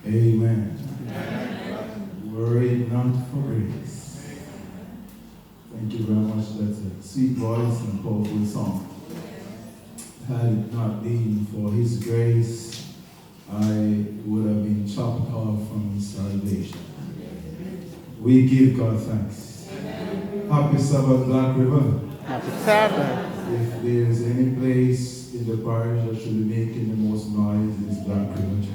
Amen. Worry not for grace. Thank you very much. That's a sweet voice and powerful song. Had it not been for His grace, I would have been chopped off from His salvation. We give God thanks. Happy Sabbath, Black River. Happy Sabbath. If there's any place in the parish that should be making the most noise, it is Black River Church.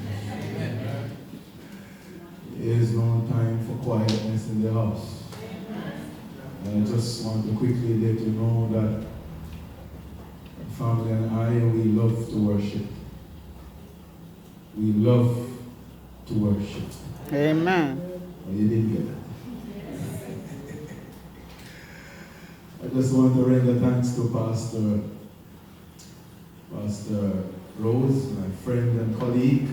There is no time for quietness in the house. And I just want to quickly let you know that family and I, we love to worship. We love to worship. Amen. Oh, you didn't get that. I just want to render thanks to Pastor Rose, my friend and colleague,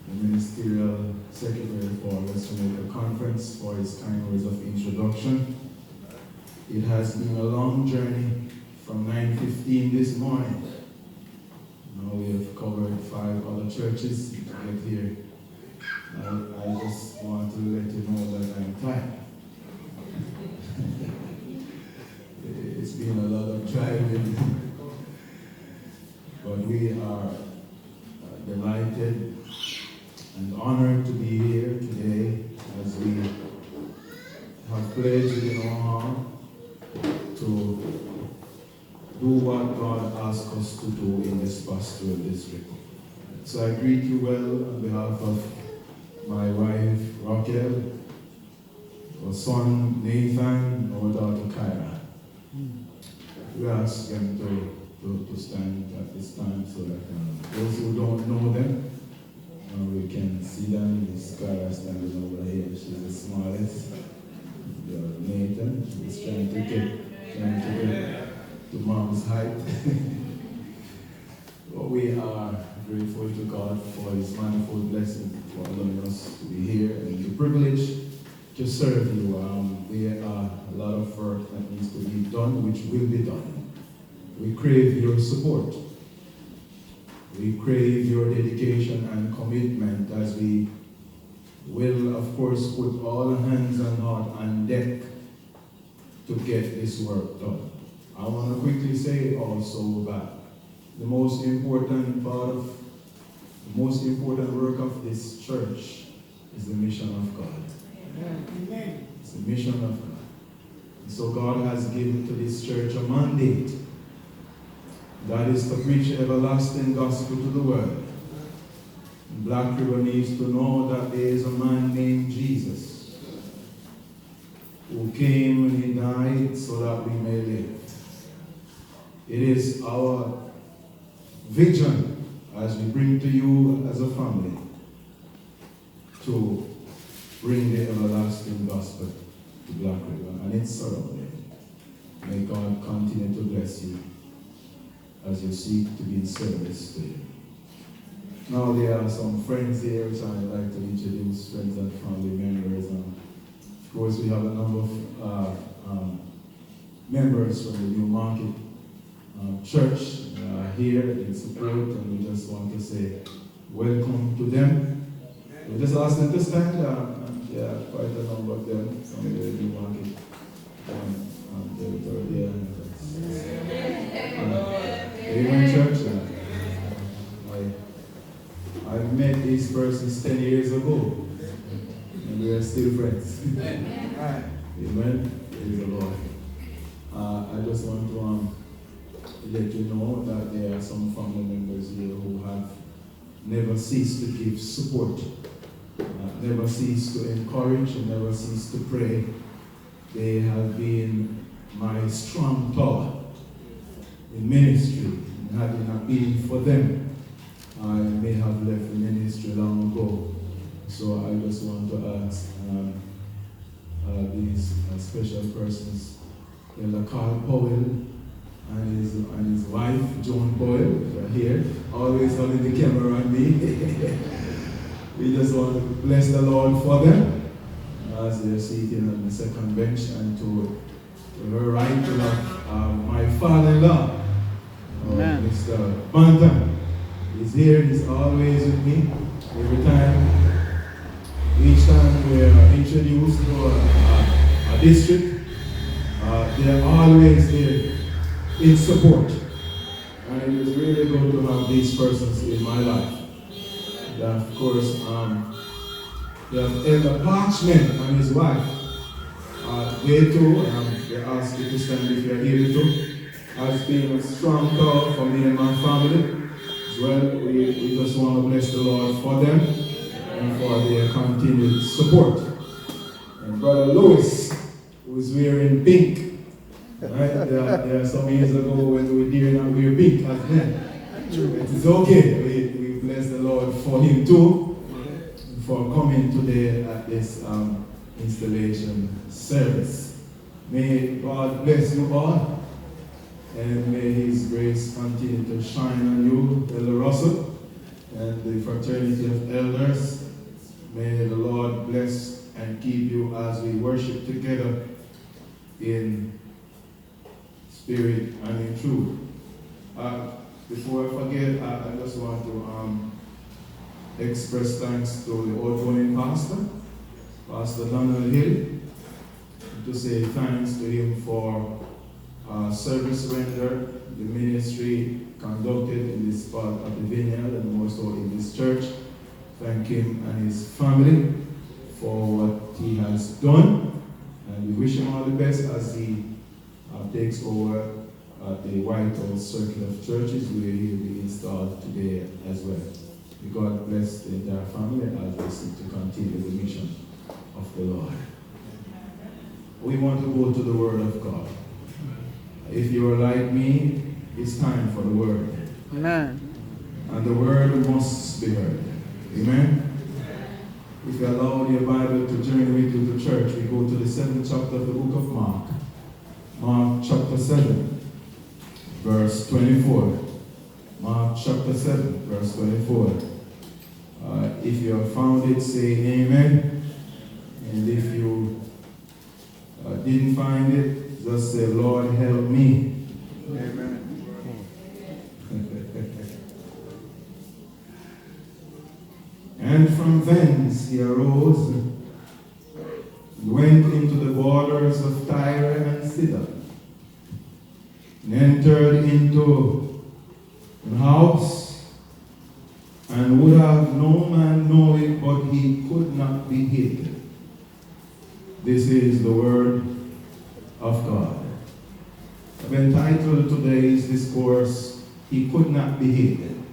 the Ministerial Secretary for West Jamaica Conference, for his kind words of introduction. It has been a long journey from 9:15 this morning. Now we have covered 5 other churches to get here. I just want to let you know that I'm tired. It's been a lot of driving, but we are delighted and honored to be here today as we have pledged in our heart to do what God asked us to do in this pastoral district. So I greet you well on behalf of my wife Raquel, our son Nathan, our daughter Kyra. We ask them to stand at this time so that those who don't know them, we can see them. Miss Kyra standing over here. She's the smallest. Nathan, she's trying to get to mom's height. But we are grateful to God for His manifold blessing, for allowing us to be here and the privilege to serve you. There are a lot of work that needs to be done, which will be done. We crave your support. We crave your dedication and commitment as we will, of course, put all hands and heart on deck to get this work done. I want to quickly say also that the most important work of this church is the mission of God. Amen. It's the mission of God. And so God has given to this church a mandate. That is to preach the everlasting gospel to the world. And Black River needs to know that there is a man named Jesus who came and He died so that we may live. It is our vision as we bring to you as a family to bring the everlasting gospel to Black River and its surrounding. May God continue to bless you as you seek to be in service to Him. Now there are some friends here which I'd like to introduce, friends and family members. Of course, we have a number of members from the New Market Church here in support, and we just want to say welcome to them. We just ask them to stand. There are quite a number of them from the New Market territory. Amen, church. I met these persons 10 years ago, and we are still friends. Amen. Praise the Lord. I just want to let you know that there are some family members here who have never ceased to give support, never ceased to encourage, and never ceased to pray. They have been my strong tower in ministry. And had it not been for them, I may have left the ministry long ago. So I just want to ask these special persons, Elder Carl Powell and his wife, Joan Powell, are here, always holding the camera on me. We just want to bless the Lord for them as they're sitting on the second bench, and to her right, to my father-in-law, Mr. Bantam. He's here, he's always with me every time. we are introduced to a district, they are always there in support. And it is really good to have these persons in my life. And of course, we have Elder Parchment and his wife. They too, they ask you to stand if you are able to, has been a strong tower for me and my family. As well, we just want to bless the Lord for them and for their continued support. And Brother Lewis, who is wearing pink, right? There are some years ago when we did not wear pink as men. It is okay. We bless the Lord for him too, for coming today at this installation service. May God bless you all. And may His grace continue to shine on you, Elder Russell, and the fraternity of elders. May the Lord bless and keep you as we worship together in spirit and in truth. Before I forget, I just want to express thanks to the outgoing pastor, Pastor Donald Hill, to say thanks to him for service rendered, the ministry conducted in this part of the vineyard and more so in this church. Thank him and his family for what he has done, and we wish him all the best as he takes over the White House Circle of Churches where he will be installed today as well. May God bless the entire family as we seek to continue the mission of the Lord. We want to go to the Word of God. If you are like me, it's time for the Word. Amen. And the Word must be heard. Amen? If you allow your Bible to journey with you to church, we go to the 7th chapter of the book of Mark. Mark chapter 7, verse 24. Mark chapter 7, verse 24. If you have found it, say amen. And if you didn't find it, just say, Lord, help me. Amen. And from thence he arose and went into the borders of Tyre and Sidon, and entered into an house, and would have no man know it, but he could not be hid. This is the word of God. I've entitled today's discourse, He Could Not Be Hid.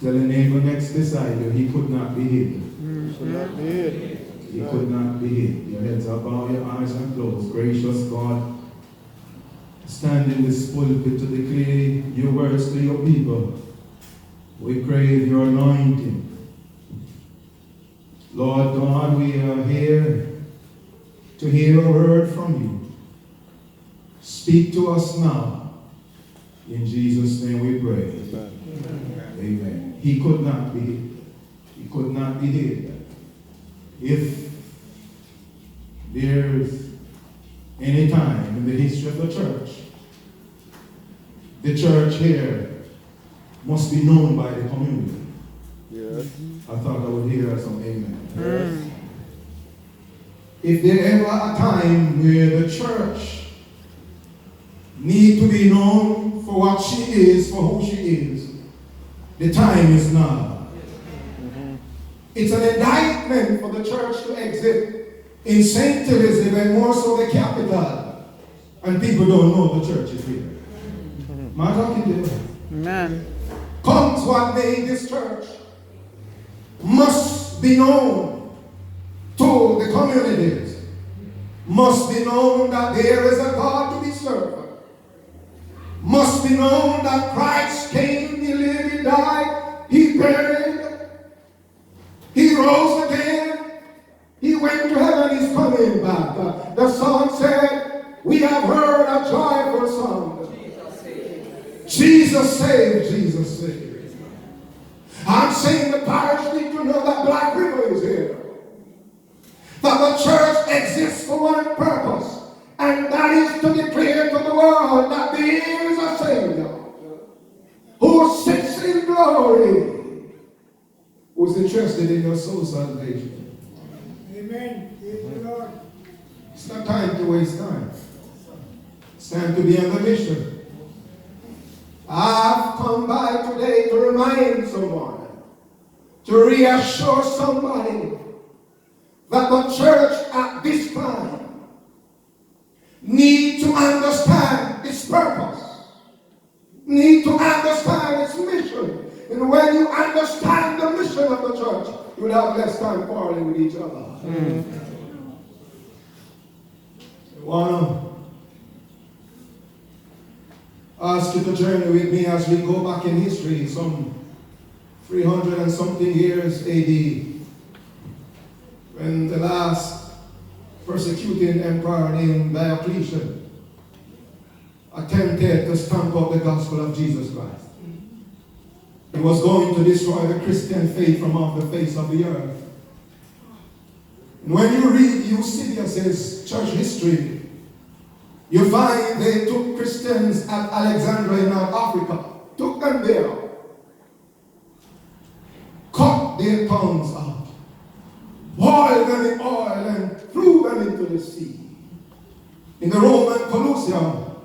Tell the neighbor next beside you, he could not be hid. He could not be hid. He could not be hid. Your heads are bowed, your eyes are closed. Gracious God, stand in this pulpit to declare your words to your people. We crave your anointing. Lord God, we are here to hear a word from you. Speak to us now. In Jesus' name we pray. Amen. Amen. He could not be hid. He could not be hid. If there's any time in the history of the church here must be known by the community. Yes. I thought I would hear some amen. Yes. If there ever a time where the church need to be known for what she is, for who she is, the time is now. Mm-hmm. It's an indictment for the church to exit in St. Elizabeth and more so the capital, and people don't know the church is here. Mm-hmm. Am I talking to you? Amen. Comes one day, this church must be known to the communities, must be known that there is a God to be served, must be known that Christ came, he lived, he died, he buried, he rose again, he went to heaven, he's coming back. The song said, we have heard a joyful song. Jesus saved, Jesus saved. I'm saying the parish need to know that Black River is here. That the church exists for one purpose, and that is to declare to the world that there is a Savior who sits in glory, who is interested in your soul salvation. Amen. not time to waste time. It's time to be on the mission. I've come by today to remind someone, to reassure somebody that the church at this time need to understand its purpose, need to understand its mission. And when you understand the mission of the church, you will have less time quarreling with each other. I want to ask you to journey with me as we go back in history, some 300 and something years AD, when the last persecuting emperor named Diocletian attempted to stamp out the gospel of Jesus Christ. He was going to destroy the Christian faith from off the face of the earth. And when you read Eusebius' church history, you find they took Christians at Alexandria in North Africa, took them there, cut their tongues out, boiled them in oil, and threw them into the sea. In the Roman Colosseum,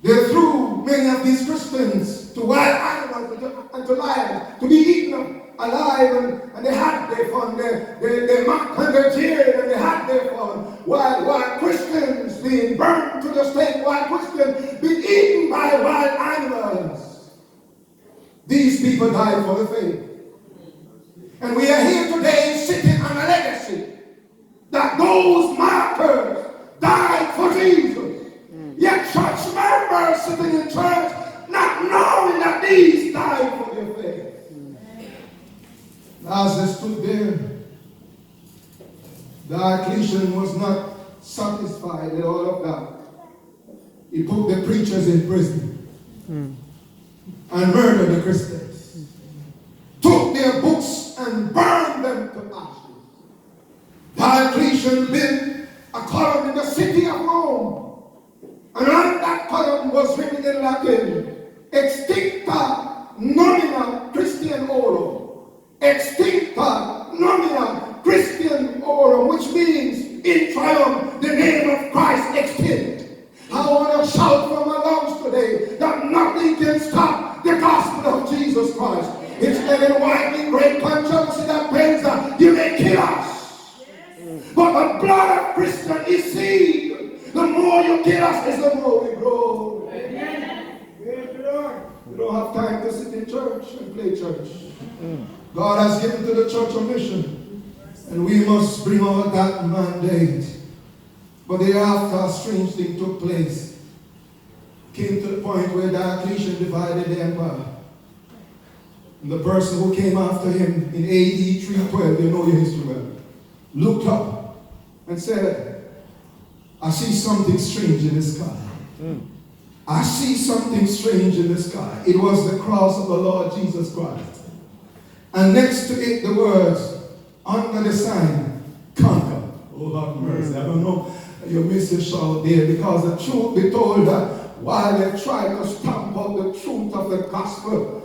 they threw many of these Christians to wild animals and to lions, to be eaten alive, and they had their fun. They mocked and they jeered and they had their fun. While Christians being burned to the stake, while Christians being eaten by wild animals. These people died for the faith. And we are here today sitting on a legacy that those martyrs died for Jesus. Yet church members sitting in church not knowing that these died for their faith. As they stood there, Diocletian was not satisfied with all of that. He put the preachers in prison and murdered the Christians. Took their books and burned them to ashes. Diocletian built a column in the city of Rome. And on that column was written in Latin, Extincta nomina Christianorum. Extincta nomina Christianorum, which means, in triumph, the name of Christ extinct. I want to shout from my lungs today that nothing can stop the gospel of Jesus Christ. It's an enlightening great controversy that brings that you may kill us. But the blood of Christian is seed. The more you kill us, is the more we grow. Amen. We don't have time to sit in church and play church. God has given to the church a mission, and we must bring out that mandate. But thereafter, a strange thing took place. Came to the point where Diocletian divided the empire. And the person who came after him in AD 312, you know your history well, looked up and said, I see something strange in the sky. I see something strange in the sky. It was the cross of the Lord Jesus Christ. And next to it, the words, under the sign, conquer. Oh, have mercy. I don't know, you miss a shout there, because the truth be told that while they tried to stamp out the truth of the gospel,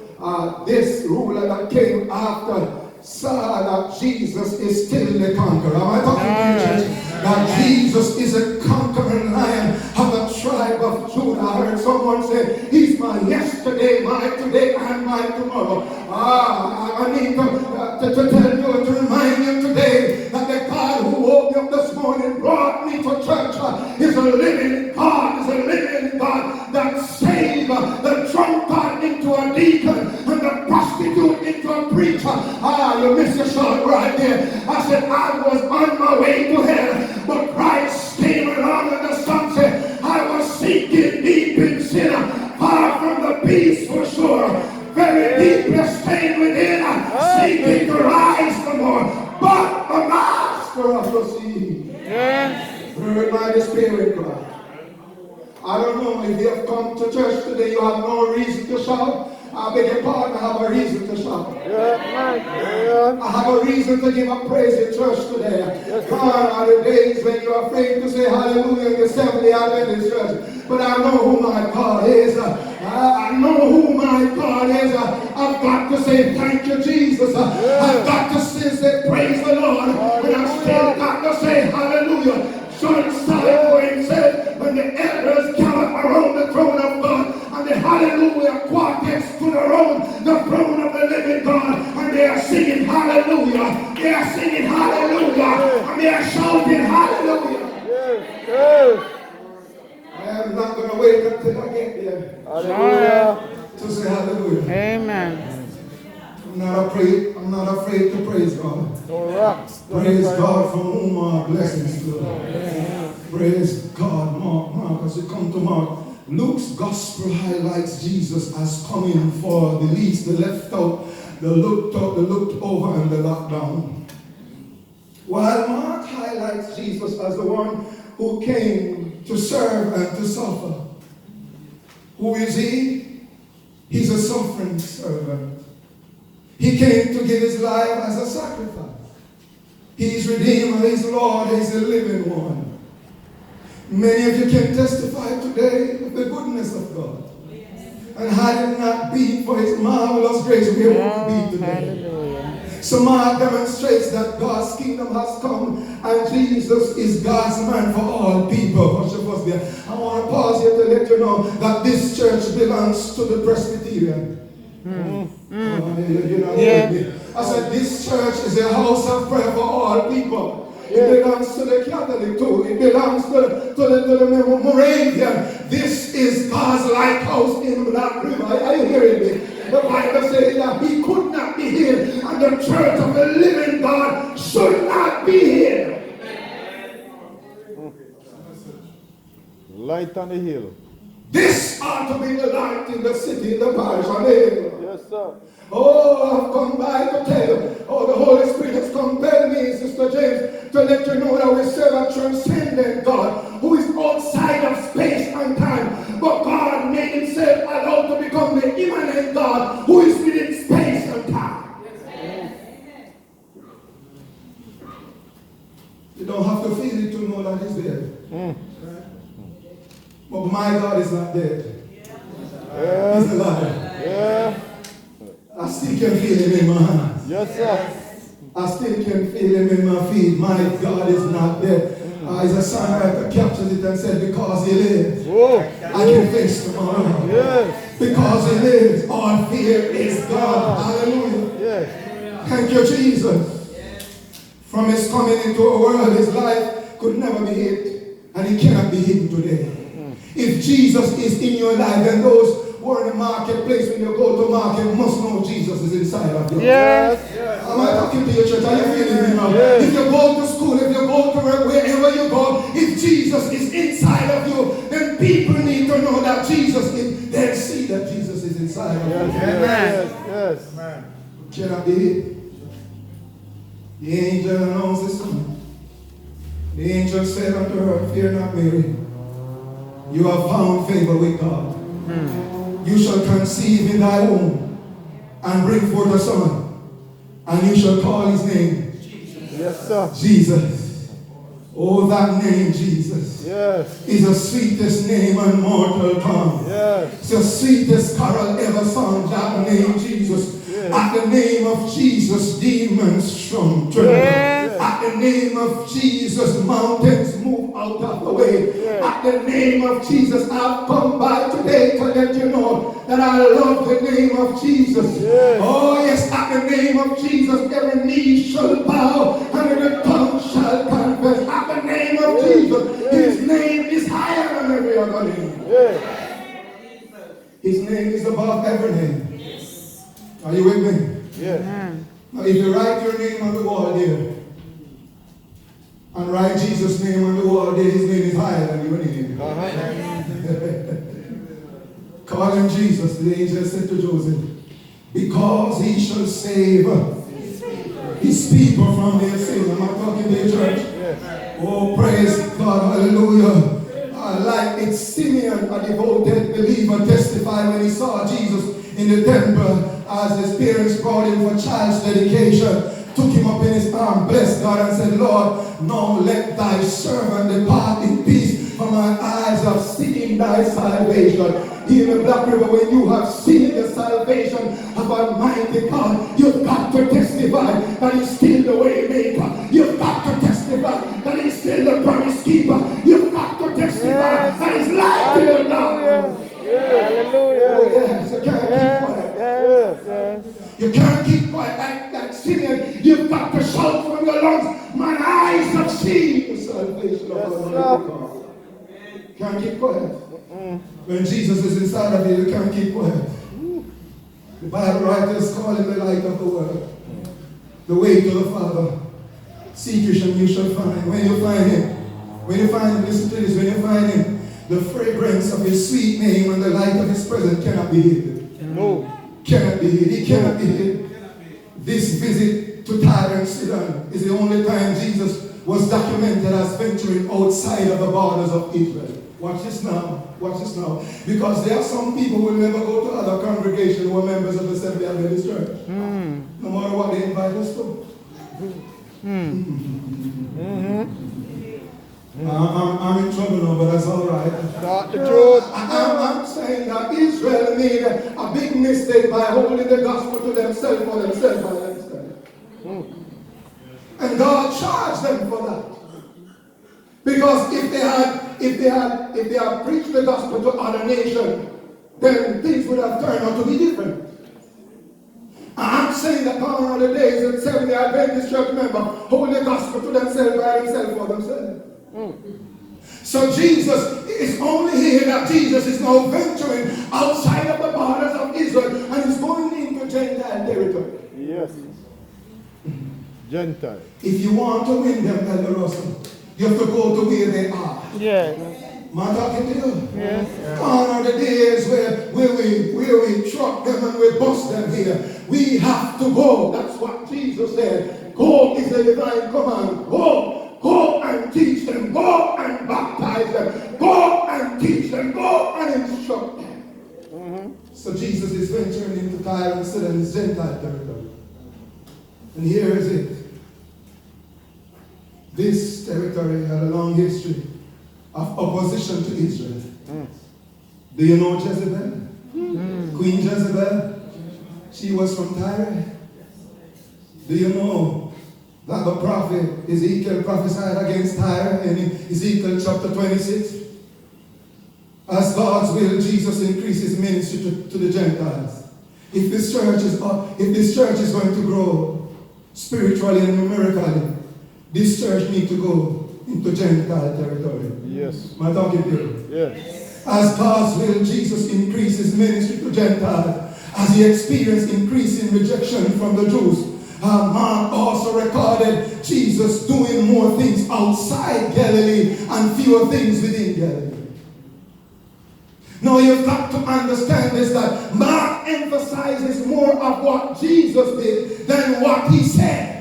this ruler that came after saw that Jesus is still the conqueror. Am I talking to you, church? That Jesus is a conquering lion of the tribe of Judah. I heard someone say, he's my yesterday, my today, and my tomorrow. I need to tell you and to remind you today that the God who woke me up this morning, brought me to church, is a living God, is a living God that saved the drunkard into a deacon and the prostitute into a preacher. You missed your shot right there. I said, I was on my way to hell, but Christ came along and the sun said, I was sinking deep in sin, far from the peace for sure, very deeply staying within, seeking to rise the more, but the master of the sea heard my despairing cry. I don't know if you have come to church today, you have no reason to shout. I beg your pardon, I have a reason to shout. I have a reason to give up praise in church today. Gone are the days when you're afraid to say hallelujah in the Seventh-day Adventist church. But I know who my God is. I know who my God is. I've got to say thank you, Jesus. I've got to say praise the Lord. And I've still got to say hallelujah. So wait until I get there Hallelujah. to say hallelujah. Amen. I'm not afraid to praise God. No rocks. Praise God from whom our blessings flow. Praise God. Mark, as we come to Mark, Luke's gospel highlights Jesus as coming for the least, the left out, the looked over, and the locked down. While Mark highlights Jesus as the one who came to serve and to suffer. Who is he? He's a suffering servant. He came to give his life as a sacrifice. He's Redeemer, he's Lord, he's the living one. Many of you can testify today of the goodness of God. And had it not been for his marvelous grace, we wouldn't be today. Hallelujah. So Mark demonstrates that God's kingdom has come and Jesus is God's man for all people. I want to pause here to let you know that this church belongs to the Presbyterian. I said this church is a house of prayer for all people. It belongs to the Catholic too. It belongs to the Moravian. This is God's lighthouse in Black River. Are you hearing me? The Bible says that he could not be here, and the church of the living God should not be here. Light on the hill. This ought to be the light in the city, in the parish, and the hill. Yes, sir. Oh, I've come by to tell you. Oh, the Holy Spirit has compelled me, Sister James, to let you know that we serve a transcendent God who is outside of space and time. But God made himself allowed to become the immanent God who is within space and time. You don't have to feel it to know that he's there. But my God is not dead. He's alive. Yeah. I still can feel him in my hands. Yes, sir. I still can feel him in my feet. My God is not dead. As a songwriter captures it and said, because he lives, I can face tomorrow. Yes. Because he lives, all fear is gone. Hallelujah. Yes. Thank you, Jesus. From his coming into a world, his life could never be hid. And it cannot be hidden today. If Jesus is in your life, then those who are in the marketplace, when you go to market, must know Jesus is inside of you. Yes. Am I talking to your church? Are you feeling me now? Yes. If you go to school, if you go to work, wherever you go, if Jesus is inside of you, then people need to know that Jesus is, they'll see that Jesus is inside of you. Yes. Yes. Cannot be hid. The angel announced his son. The angel said unto her, fear not, Mary. You have found favor with God. You shall conceive in thy womb and bring forth a son, and you shall call his name Yes, sir. Jesus. Oh, that name Jesus is the sweetest name on mortal tongue. Yes. It's the sweetest carol ever sung, that name Jesus. At the name of Jesus, demons tremble. At the name of Jesus, mountains move out of the way. At the name of Jesus, I've come by today to let you know that I love the name of Jesus. Oh yes, at the name of Jesus, every knee shall bow and every tongue shall confess. At the name of Jesus, his name is higher than every other name. His name is above every name. Are you with me? Yes. Now if you write your name on the wall there, and write Jesus' name on the wall there, his name is higher than your name. Call him Jesus, the angel said to Joseph, because he shall save his people from their sins. Am I talking to the church? Yes. Oh, praise God, hallelujah. Like it's Simeon, a devoted believer, testified when he saw Jesus in the temple as his parents brought him for child's dedication, took him up in his arm, blessed God and said, Lord, now let thy servant depart in peace, for my eyes have seen thy salvation. Here in the Black River, when you have seen the salvation of Almighty God, you've got to testify that he's still the way maker. You've got to testify that he's still the promise keeper. You've got to testify that he's life to the Lord. Hallelujah. Oh, yes, you can't keep quiet. You can't keep quiet like Simeon. You've got to shout from your lungs, my eyes have seen the salvation of Almighty God. can't keep quiet. When Jesus is inside of you, you can't keep quiet. The Bible writers call him the light of the world, the way to the Father. Seek him and you shall find. When you find him, listen to this, when you find him, the fragrance of his sweet name and the light of his presence cannot be hid. No. Cannot be hid. He cannot be hid. This visit to Tyre and Sidon is the only time Jesus was documented as venturing outside of the borders of Israel. Watch this now. Watch this now. Because there are some people who will never go to other congregations who are members of the Seventh-day Adventist Church. No matter what they invite us to. I'm in trouble now, but that's all right. Not the truth. I'm saying that Israel made a big mistake by holding the gospel to themselves by themselves. And God charged them for that. Because if they had preached the gospel to other nations, then things would have turned out to be different. I'm saying that gone are the days that Seventh-day Adventist church members hold the gospel to themselves by themselves for themselves. So Jesus, it's only here that Jesus is now venturing outside of the borders of Israel and is going into Gentile territory. Yes. Gentile. If you want to win them, Elder Russell, you have to go to where they are. Yes. Am I talking to you? Yes. Gone are the days where we truck them and we bust them here. We have to go. That's what Jesus said. Go is the divine command. Go. Go and teach them. Go and baptize them. Go and teach them. Go and instruct them. So Jesus is venturing into Tyre and Sidon, his Gentile territory. And here is it. This territory had a long history of opposition to Israel. Do you know Jezebel? Queen Jezebel? She was from Tyre. Do you know that the prophet Ezekiel prophesied against Tyre in Ezekiel chapter 26? As God's will, Jesus increases ministry to the Gentiles. If this church is going to grow spiritually and numerically, this church needs to go into Gentile territory. Yes. Am I talking to you? Yes. As God's will, Jesus increases ministry to Gentiles. As he experienced increasing rejection from the Jews, Mark also recorded Jesus doing more things outside Galilee and fewer things within Galilee. Now you've got to understand this, that Mark emphasizes more of what Jesus did than what he said.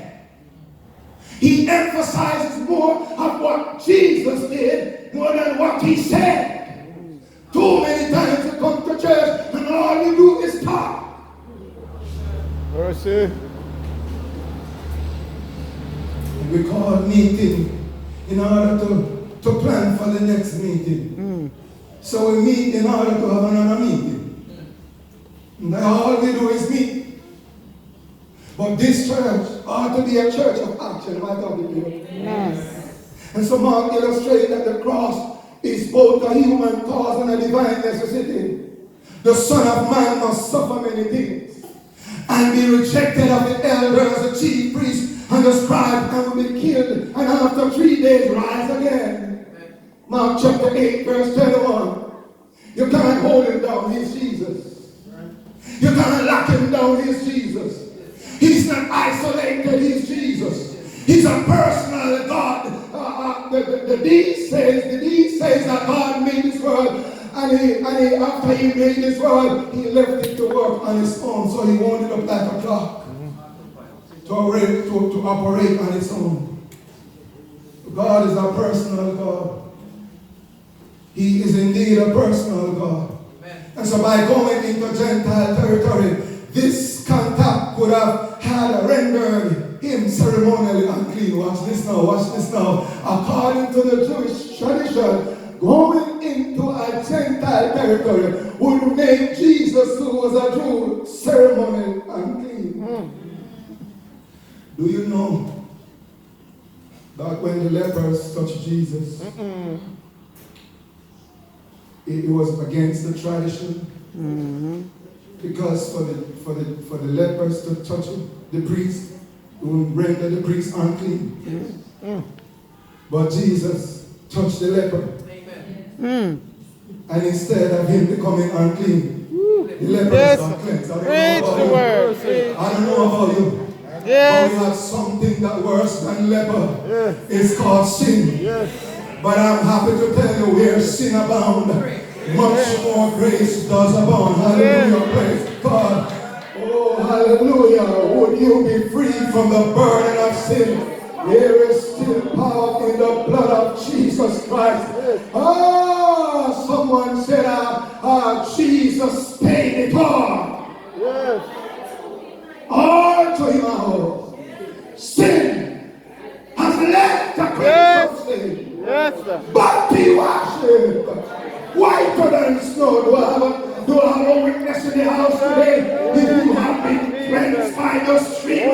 He emphasizes more of what Jesus did more than what he said. Too many times you come to church and all you do is talk. Mercy. We call meeting in order to plan for the next meeting. So we meet in order to have another meeting. And all we do is meet. But this church ought to be a church of action. Am I talking to you? Yes. And so Mark illustrates that the cross is both a human cause and a divine necessity. The Son of Man must suffer many things and be rejected of the elders, the chief priests, and the scribes, and will be killed, and after 3 days rise again. Mark chapter 8, verse 21. You can't hold him down, he's Jesus. You can't lock him down, he's Jesus. He's not isolated, he's Jesus. He's a personal God. The deed says that God made this world, and after he made this world, he left it to work on his own, so he wound it up like a clock to operate on its own. God is a personal God. He is indeed a personal God. And so by going into Gentile territory, this contact could have had rendered him ceremonially unclean. Watch this now, watch this now. According to the Jewish tradition, going into a Gentile territory would make Jesus, who was a Jew, ceremonially unclean. Do you know that when the lepers touched Jesus, it was against the tradition? Because for the lepers to touch him, the priest, it would render the priest unclean. But Jesus touched the leper. And instead of him becoming unclean, the lepers Yes. got cleansed. Preach I the don't know about word. you. I don't know about you. But we Yes. have something that worse than leper. It's called sin. But I'm happy to tell you where sin abound, much more grace does abound. Hallelujah. Praise God. Oh, hallelujah. Would you be free from the burden of sin? There is still power in the blood of Jesus Christ. Someone said, Jesus paid it all. All to him out. Sin has left the Yes. Prince of sin. Yes, sir. But be washed whiter than snow. Do I have a witness in the house today? If you have been cleansed by the stream,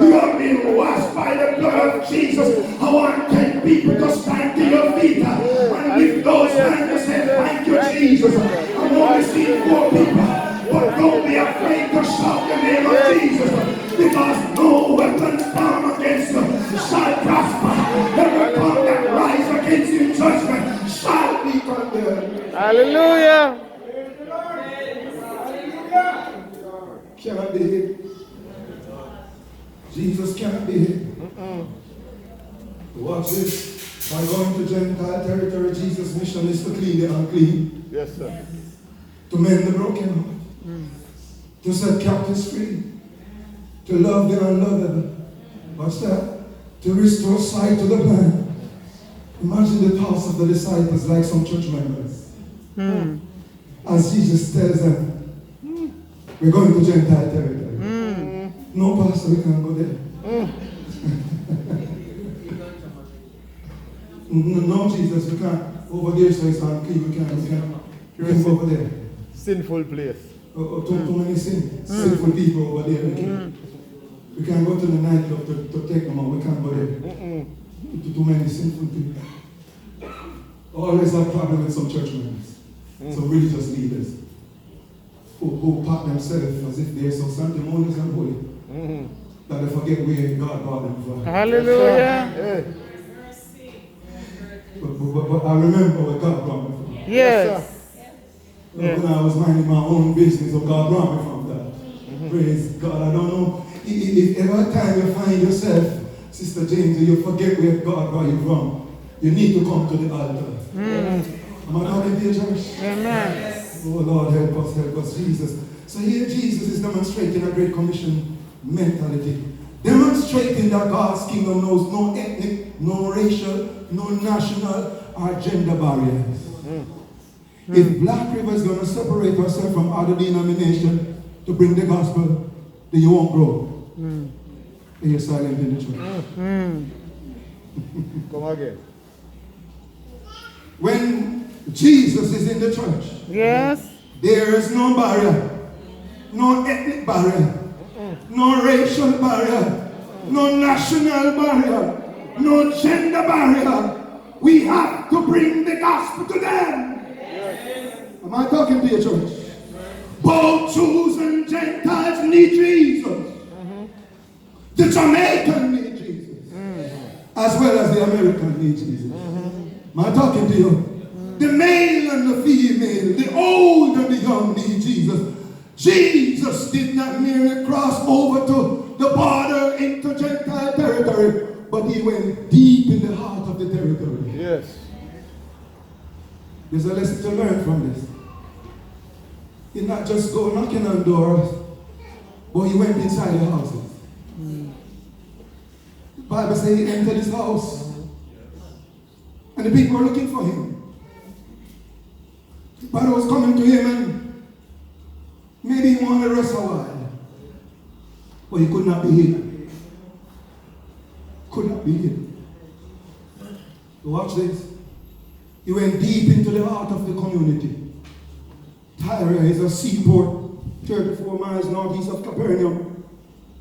you have been washed by the blood of Jesus. I want 10 people to stand to your feet and lift those hands and say, thank you, Jesus. I'm only seeing 4 people. But don't be afraid to shout the name of Jesus, because no weapon formed against you shall prosper. Every tongue that rise against you in judgment shall be condemned. Hallelujah. Cannot be hid. Jesus cannot be hid. Watch this. By going to Gentile territory, Jesus' mission is to clean the unclean. Yes, sir. To mend the broken heart. To set captives free. To love the unlovable. What's that? To restore sight to the blind. Imagine the thoughts of the disciples like some church members. As Jesus tells them, we're going to Gentile territory. No, pastor, we can't go there. No, Jesus, we can't. Over there, so it's unclean. We can't go over there. Sinful place. Too many sinful people over there. We can't go to the nightclub to take them out. We can't go there. Too many sinful people. Always have problem with some church members. Some religious leaders who pat themselves as if they're so sanctimonious and holy that they forget where God brought them from. Hallelujah. But I remember where God brought me from. Yes. When I was minding my own business, God brought me from that. Praise God. I don't know if every time you find yourself, Sister James, you forget where God brought you from, you need to come to the altar. Am I talking to you, church? Amen. Oh Lord, help us, Jesus. So here Jesus is demonstrating a Great Commission mentality. Demonstrating that God's kingdom knows no ethnic, no racial, no national or gender barriers. If Black River is going to separate herself from other denominations to bring the gospel, then you won't grow. And you're silent in the church. Come again. When Jesus is in the church, Yes. there is no barrier, no ethnic barrier, no racial barrier, no national barrier, no gender barrier. We have to bring the gospel to them. Am I talking to your church? Both Jews and Gentiles need Jesus. The Jamaican need Jesus. As well as the American need Jesus. Am I talking to you? The male and the female, the old and the young need Jesus. Jesus did not merely cross over to the border into Gentile territory, but he went deep in the heart of the territory. Yes. There's a lesson to learn from this. He not just go knocking on doors, but he went inside the houses. The Bible says he entered his house, and the people were looking for him. The Bible was coming to him, and maybe he wanted to rest a while, but he could not be hid. Could not be hid. Watch this. He went deep into the heart of the community. Tyre is a seaport 34 miles northeast of Capernaum,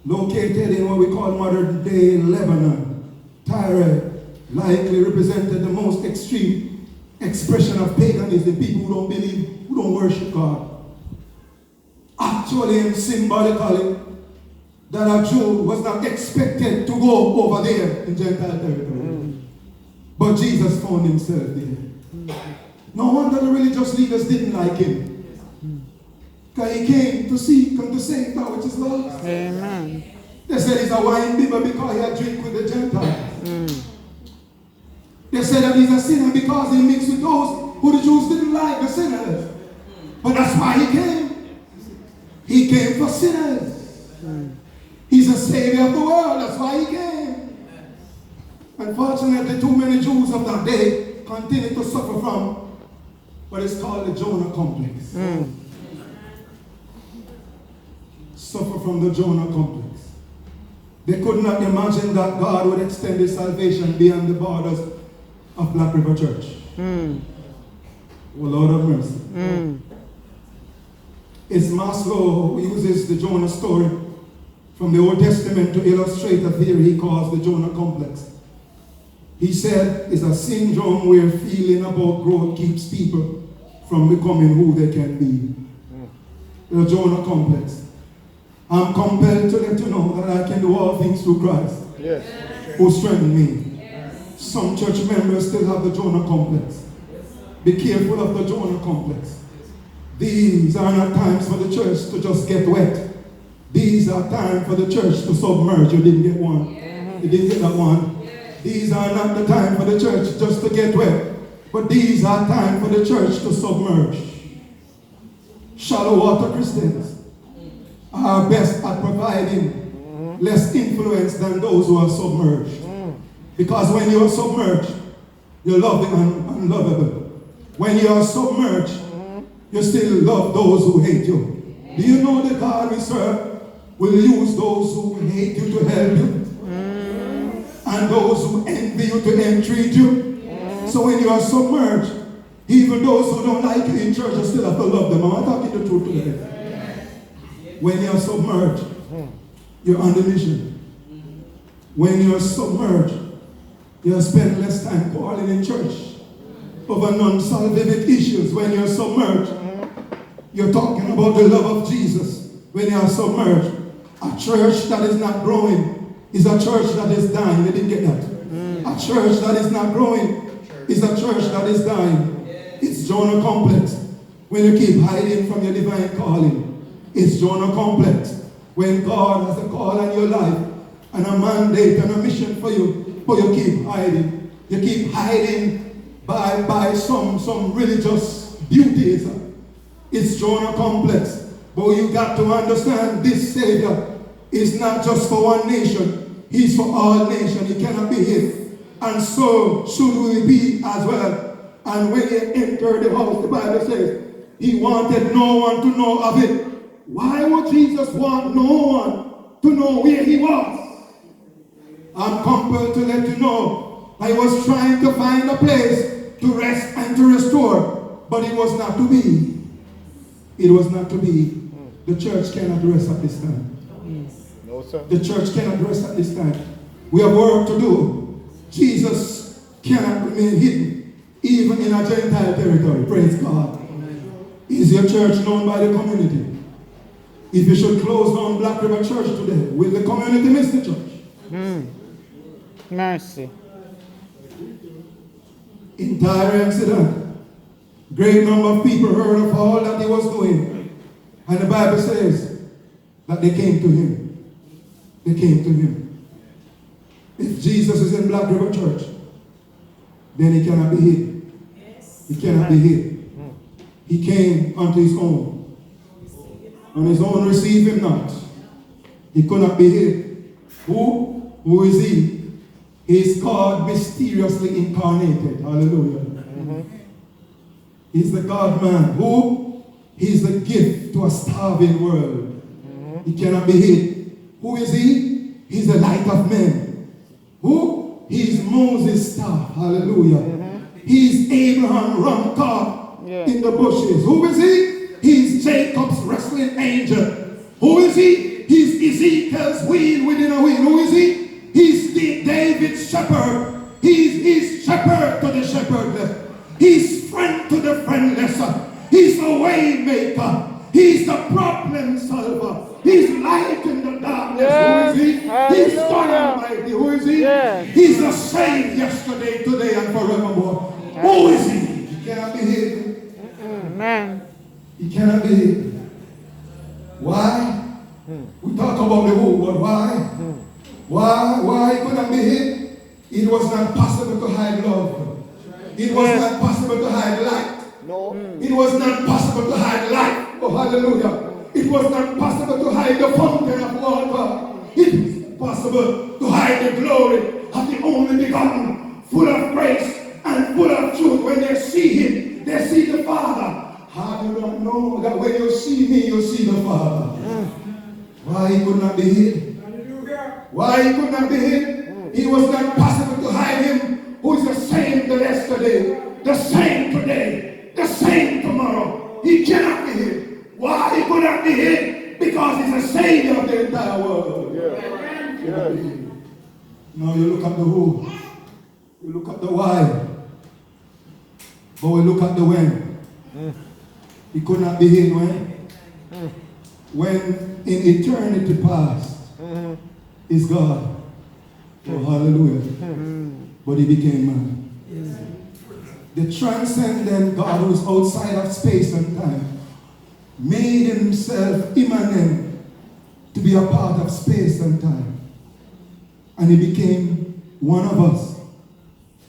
located in what we call modern day Lebanon. Tyre likely represented the most extreme expression of paganism, people who don't believe, who don't worship God. Actually and symbolically, that a Jew was not expected to go over there in Gentile territory. But Jesus found himself there. No wonder the religious leaders didn't like him. Because he came to seek and to save that which is lost. Amen. They said he's a wine bibber because he had drink with the Gentiles. They said that he's a sinner because he mixed with those who the Jews didn't like, the sinners. But that's why he came. He came for sinners. He's a savior of the world. That's why he came. Unfortunately, too many Jews of that day continue to suffer from what is called the Jonah complex. Suffer from the Jonah complex. They could not imagine that God would extend his salvation beyond the borders of Black River Church. Oh, Lord of mercy. It's Maslow who uses the Jonah story from the Old Testament to illustrate a theory he calls the Jonah complex. He said it's a syndrome where feeling about growth keeps people from becoming who they can be. The Jonah complex. I'm compelled to let you know that I can do all things through Christ, who strengthened me. Some church members still have the Jonah complex. Be careful of the Jonah complex. These are not times for the church to just get wet. These are times for the church to submerge. You didn't get one. You didn't get that one. These are not the time for the church just to get wet. But these are time for the church to submerge. Shallow water Christians are best at providing less influence than those who are submerged. Because when you are submerged, you're loving and unlovable. When you are submerged, you still love those who hate you. Do you know the God we serve will use those who hate you to help you? And those who envy you to entreat you? So when you are submerged, even those who don't like you in church, you still have to love them. I'm talking the truth today. When you are submerged, you're on the mission. When you are submerged, you spend less time quarreling in church over non-salvific issues. When you're submerged, you're talking about the love of Jesus. When you are submerged, a church that is not growing is a church that is dying. They didn't get that. A church that is not growing is a church that is dying. It's Jonah complex. When you keep hiding from your divine calling, it's Jonah complex. When God has a call on your life and a mandate and a mission for you, but you keep hiding. You keep hiding by some religious beauties. It's Jonah complex. But you got to understand this Savior is not just for one nation. He's for all nations. He cannot be hid. And so should we be as well. And when he entered the house, the Bible says, he wanted no one to know of it. Why would Jesus want no one to know where he was? I'm compelled to let you know I was trying to find a place to rest and to restore, but it was not to be. It was not to be. The church cannot rest at this time. No, sir. The church cannot rest at this time. We have work to do. Jesus cannot remain hidden, even in a Gentile territory. Praise God. Is your church known by the community? If you should close down Black River Church today, will the community miss the church? Mercy. In Tyre incident, great number of people heard of all that he was doing. And the Bible says that they came to him. They came to him. If Jesus is in Black River Church, then he cannot be hid. He cannot be hid. He came unto his own. And his own received him not. He could not be hid. Who is he? He is God mysteriously incarnated. Hallelujah. He's the God-man. Who? He's the gift to a starving world. He cannot be hid. Who is he? He's the light of men. Who? He's Moses' staff. Hallelujah. He's Abraham ram caught in the bushes. Who is he? He's Jacob's wrestling angel. Who is he? He's Ezekiel's weed within a weed. Who is he? He's David's shepherd. He's shepherd to the shepherdless. He's friend to the friendless. He's the way maker. He's the problem solver. He's light in the darkness. Yes. Who is he? Hallelujah. He's God Almighty. Who is he? Yes. He's the same yesterday, today, and forevermore. Who is he? He cannot be hid. Amen. He cannot be hid. Why? We talk about the who, but why? Why could not be hid? It was not possible to hide love. It was not possible to hide light. No. It was not possible to hide light. Oh, hallelujah. It was not possible to hide the fountain of water. It was possible to hide the glory of the only begotten, full of grace and full of truth. When they see him, they see the Father. How do you not know that when you see me, you see the Father? Why he could not be hid? Why he could not be hid? It was not possible to hide him who is the same the yesterday, the same today, the same tomorrow. He cannot be hid. Why he could not be hid? Because he's the Savior of the entire world. Yes. Now you look at the who, you look at the why, but we look at the when. He could not be hid when? When in eternity past is God. Oh, hallelujah. But he became man. The transcendent God who is outside of space and time made himself immanent to be a part of space and time. And he became one of us,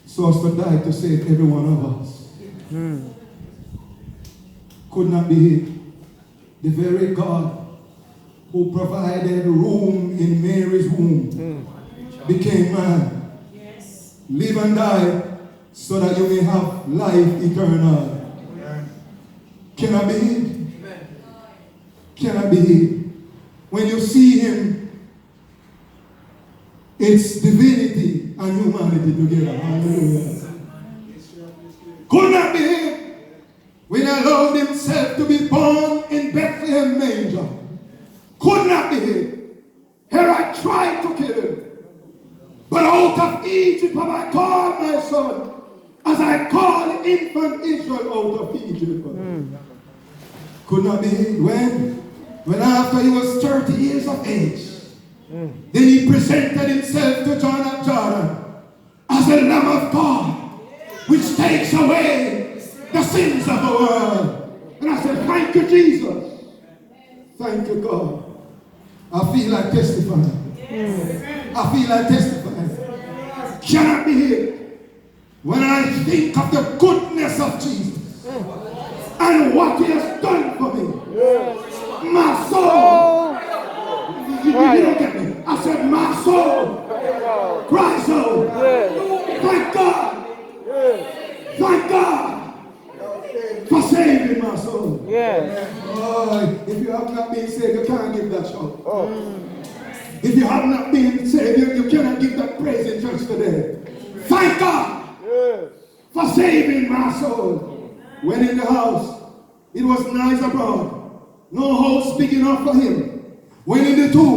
so as to die to save every one of us. Could not be hid. The very God who provided room in Mary's womb became man. Live and die so that you may have life eternal. Cannot be hid. Cannot be hid. When you see him, it's divinity and humanity together. Hallelujah. Could not be hid. When he allowed himself to be born in Bethlehem manger. Could not be hid. Herod tried to kill him. But out of Egypt have I called my son, as I called infant Israel out of Egypt. Could not be hid. When after he was 30 years of age, then he presented himself to John of Jordan as a Lamb of God, which takes away the sins of the world. And I said, thank you, Jesus. Thank you, God. I feel like testifying. I feel like testifying. Cannot be hid. When I think of the goodness of Jesus and what he has done for me, my soul. You don't get me. I said, my soul cries out. Thank God. Thank God for saving my soul. Oh, if you have not been saved, you can't give that shout. If you have not been saved, you cannot give that praise in church today. Thank God for saving my soul. When in the house, it was nice abroad. No house big enough for him. When in the tomb,